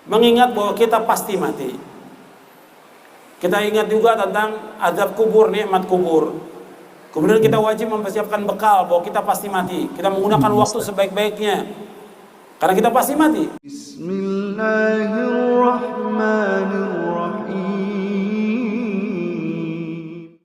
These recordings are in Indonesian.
mengingat bahwa kita pasti mati. Kita ingat juga tentang azab kubur, nikmat kubur. Kemudian kita wajib mempersiapkan bekal bahwa kita pasti mati. Kita menggunakan waktu sebaik-baiknya karena kita pasti mati. Bismillahirrahmanirrahim.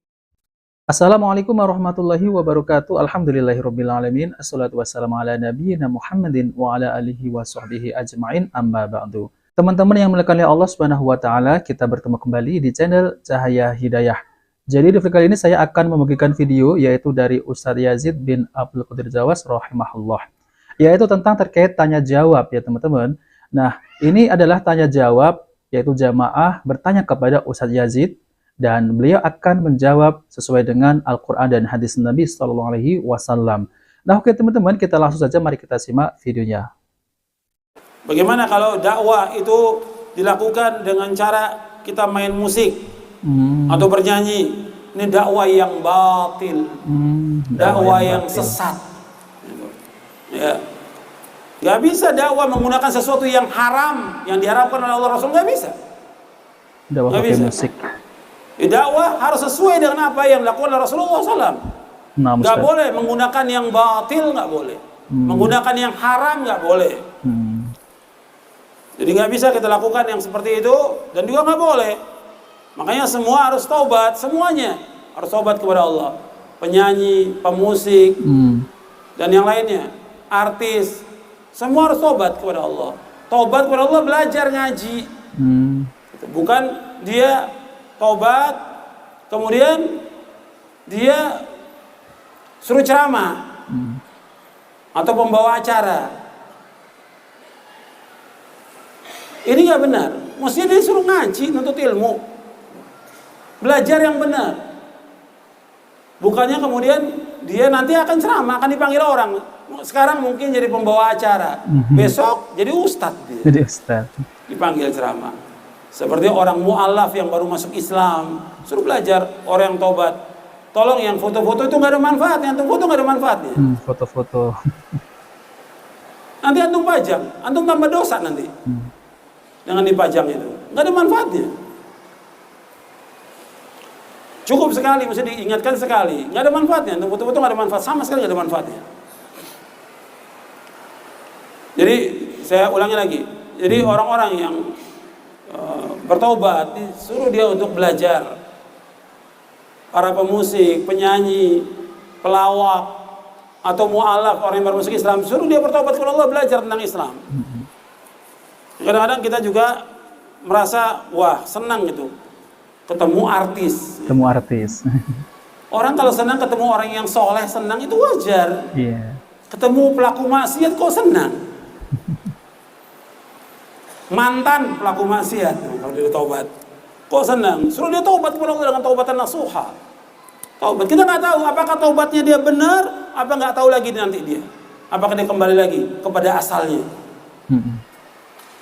Assalamualaikum warahmatullahi wabarakatuh. Alhamdulillahirabbil alamin. Assalatu wassalamu ala nabiyyina Muhammadin wa ala alihi wa sahbihi ajmain. Amma ba'du. Teman-teman yang dimuliakan oleh Allah Subhanahu wa taala, kita bertemu kembali di channel Cahaya Hidayah. Jadi di video kali ini saya akan membagikan video yaitu dari Ustadz Yazid bin Abdul Qadir Jawas rahimahullah. Yaitu tentang terkait tanya jawab ya teman-teman. Nah, ini adalah tanya jawab yaitu jamaah bertanya kepada Ustadz Yazid dan beliau akan menjawab sesuai dengan Al-Qur'an dan hadis Nabi SAW. Nah, oke teman-teman, kita langsung saja mari kita simak videonya. Bagaimana kalau dakwah itu dilakukan dengan cara kita main musik atau bernyanyi? Ini dakwah yang batil, dakwah yang sesat. Ya, nggak bisa dakwah menggunakan sesuatu yang haram yang diharapkan oleh Allah Rasul, nggak bisa. Dakwah pakai musik. Dakwah harus sesuai dengan apa yang dilakukan oleh Rasulullah SAW. Nggak boleh menggunakan yang batil, nggak boleh. Menggunakan yang haram nggak boleh. Jadi nggak bisa kita lakukan yang seperti itu dan juga nggak boleh. Makanya semua harus taubat, semuanya harus taubat kepada Allah. Penyanyi, pemusik, dan yang lainnya, artis, semua harus taubat kepada Allah. Taubat kepada Allah, belajar ngaji. Bukan dia taubat, kemudian dia suruh ceramah atau pembawa acara. Ini nggak benar. Mestinya dia suruh ngaji, nuntut ilmu, belajar yang benar. Bukannya kemudian dia nanti akan ceramah, akan dipanggil orang. Sekarang mungkin jadi pembawa acara, besok jadi ustadz dia. Jadi ustadz. Dipanggil ceramah. Seperti orang mu'alaf yang baru masuk Islam, suruh belajar, orang yang tobat. Tolong yang foto-foto itu nggak ada manfaatnya, antum foto nggak ada manfaatnya. Foto-foto. Nanti antum pajang, antum tambah dosa nanti. Dengan dipajang itu nggak ada manfaatnya. Cukup sekali, mesti diingatkan sekali, nggak ada manfaatnya. Untuk foto-foto nggak ada manfaat, sama sekali nggak ada manfaatnya. Jadi saya ulangi lagi. Jadi orang-orang yang bertaubat disuruh dia untuk belajar. Para pemusik, penyanyi, pelawak atau mu'alaf, orang yang baru masuk Islam, suruh dia bertaubat kepada Allah, belajar tentang Islam. Kadang-kadang kita juga merasa wah senang gitu ketemu artis. Ketemu artis. Orang kalau senang ketemu orang yang soleh, senang itu wajar. Iya. Ketemu pelaku maksiat kok senang? Mantan pelaku maksiat kalau dia taubat kok senang? Suruh dia taubat kepada Allah dengan taubatan nasuha. Taubat, kita nggak tahu apakah taubatnya dia benar, apa nggak tahu lagi nanti dia. Apakah dia kembali lagi kepada asalnya?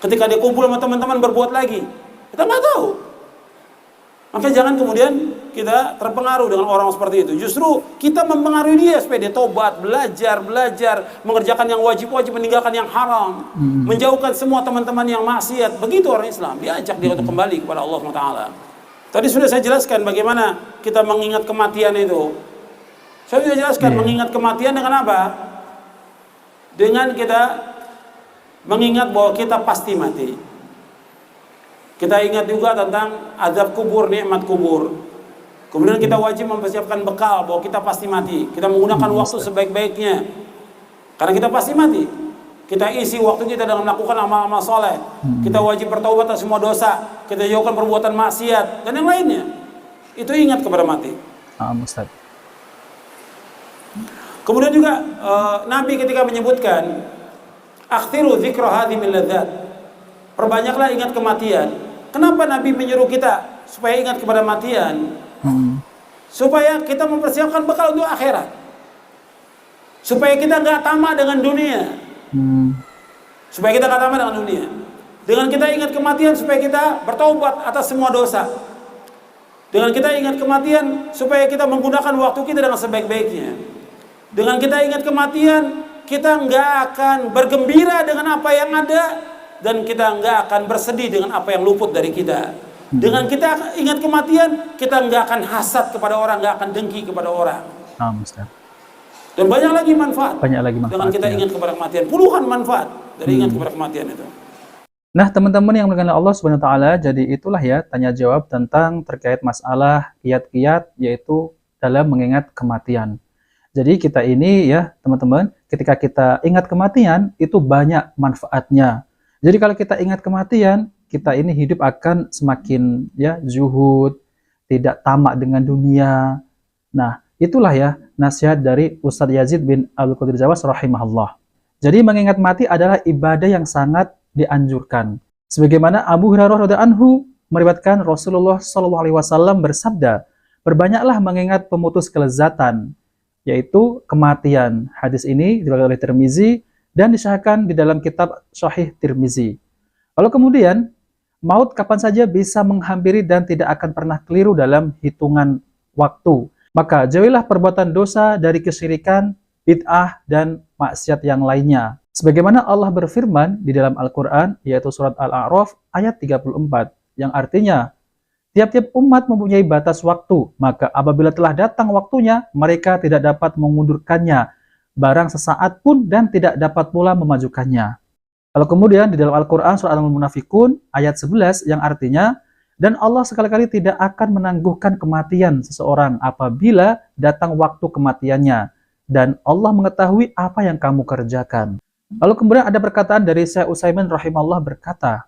Ketika dia kumpul sama teman-teman berbuat lagi, kita nggak tahu. Maka jangan kemudian kita terpengaruh dengan orang seperti itu. Justru kita mempengaruhi dia supaya dia tobat, belajar, mengerjakan yang wajib-wajib, meninggalkan yang haram, menjauhkan semua teman-teman yang maksiat. Begitu orang Islam, diajak dia untuk kembali kepada Allah SWT. Tadi sudah saya jelaskan bagaimana kita mengingat kematian itu. Saya sudah jelaskan mengingat kematian dengan apa? Dengan kita mengingat bahwa kita pasti mati. Kita ingat juga tentang azab kubur, nikmat kubur. Kemudian kita wajib mempersiapkan bekal bahwa kita pasti mati. Kita menggunakan waktu sebaik-baiknya karena kita pasti mati. Kita isi waktu kita dengan melakukan amal-amal soleh. Kita wajib bertaubat atas semua dosa. Kita jauhkan perbuatan maksiat dan yang lainnya. Itu ingat kepada mati. Ustaz. Kemudian juga Nabi ketika menyebutkan akhtiru dzikra hadhimil ladzat, perbanyaklah ingat kematian. Kenapa Nabi menyuruh kita supaya ingat kepada matian? Supaya kita mempersiapkan bekal untuk akhirat. Supaya kita nggak tamak dengan dunia. Supaya kita nggak tamak dengan dunia. Dengan kita ingat kematian supaya kita bertaubat atas semua dosa. Dengan kita ingat kematian supaya kita menggunakan waktu kita dengan sebaik-baiknya. Dengan kita ingat kematian, kita nggak akan bergembira dengan apa yang ada dan kita nggak akan bersedih dengan apa yang luput dari kita. Dengan kita ingat kematian, kita nggak akan hasad kepada orang, nggak akan dengki kepada orang. Ustaz. Dan banyak lagi manfaat. Banyak lagi manfaat. Dengan kita ingat kepada kematian, puluhan manfaat dari ingat kepada kematian itu. Nah, teman-teman yang mengenal Allah Subhanahu wa taala, jadi itulah ya tanya jawab tentang terkait masalah kiat-kiat, yaitu dalam mengingat kematian. Jadi kita ini ya, teman-teman, ketika kita ingat kematian itu banyak manfaatnya. Jadi kalau kita ingat kematian, kita ini hidup akan semakin ya zuhud, tidak tamak dengan dunia. Nah, itulah ya nasihat dari Ustadz Yazid bin Abdul Qadir Jawas rahimahullah. Jadi mengingat mati adalah ibadah yang sangat dianjurkan. Sebagaimana Abu Hurairah radhiyallahu anhu meriwayatkan Rasulullah SAW bersabda, "Berbanyaklah mengingat pemutus kelezatan, yaitu kematian." Hadis ini diriwayatkan oleh Tirmizi dan disahkan di dalam kitab Sahih Tirmizi. Lalu kemudian, maut kapan saja bisa menghampiri dan tidak akan pernah keliru dalam hitungan waktu. Maka jauhilah perbuatan dosa dari kesyirikan, bid'ah, dan maksiat yang lainnya. Sebagaimana Allah berfirman di dalam Al-Quran, yaitu surat Al-A'raf ayat 34, yang artinya, tiap-tiap umat mempunyai batas waktu, maka apabila telah datang waktunya, mereka tidak dapat mengundurkannya, barang sesaat pun dan tidak dapat pula memajukannya. Lalu kemudian di dalam Al-Quran surat Al-Munafikun ayat 11 yang artinya, dan Allah sekali-kali tidak akan menangguhkan kematian seseorang apabila datang waktu kematiannya, dan Allah mengetahui apa yang kamu kerjakan. Lalu kemudian ada perkataan dari Syekh Utsaimin rahimahullah berkata,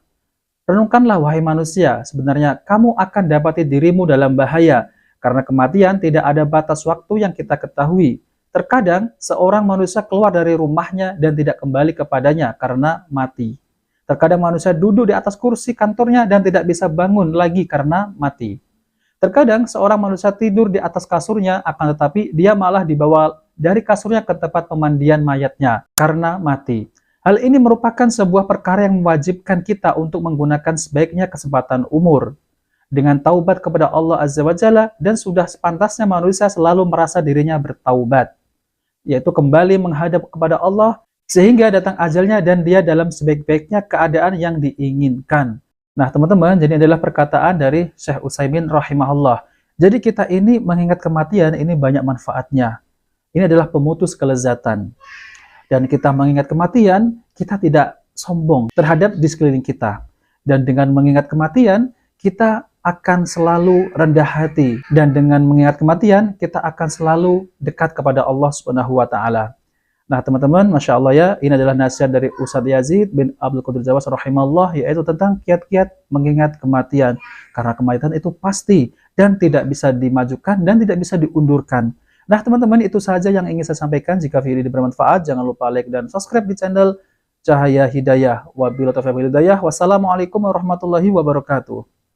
renungkanlah wahai manusia, sebenarnya kamu akan dapati dirimu dalam bahaya, karena kematian tidak ada batas waktu yang kita ketahui. Terkadang seorang manusia keluar dari rumahnya dan tidak kembali kepadanya karena mati. Terkadang manusia duduk di atas kursi kantornya dan tidak bisa bangun lagi karena mati. Terkadang seorang manusia tidur di atas kasurnya, akan tetapi dia malah dibawa dari kasurnya ke tempat pemandian mayatnya karena mati. Hal ini merupakan sebuah perkara yang mewajibkan kita untuk menggunakan sebaiknya kesempatan umur dengan taubat kepada Allah Azza wa Jalla, dan sudah sepantasnya manusia selalu merasa dirinya bertaubat, yaitu kembali menghadap kepada Allah sehingga datang ajalnya dan dia dalam sebaik-baiknya keadaan yang diinginkan. Nah, teman-teman, jadi adalah perkataan dari Syekh Utsaimin rahimahullah. Jadi kita ini mengingat kematian ini banyak manfaatnya. Ini adalah pemutus kelezatan. Dan kita mengingat kematian, kita tidak sombong terhadap di sekeliling kita. Dan dengan mengingat kematian, kita akan selalu rendah hati, dan dengan mengingat kematian kita akan selalu dekat kepada Allah Subhanahu wa taala. Nah, teman-teman, Masya Allah ya, ini adalah nasihat dari Ustadz Yazid bin Abdul Qadir Jawas rahimahullah, yaitu tentang kiat-kiat mengingat kematian. Karena kematian itu pasti dan tidak bisa dimajukan dan tidak bisa diundurkan. Nah, teman-teman, itu saja yang ingin saya sampaikan. Jika video ini bermanfaat, jangan lupa like dan subscribe di channel Cahaya Hidayah. Wabillahi taufiq wal hidayah. Wassalamualaikum warahmatullahi wabarakatuh.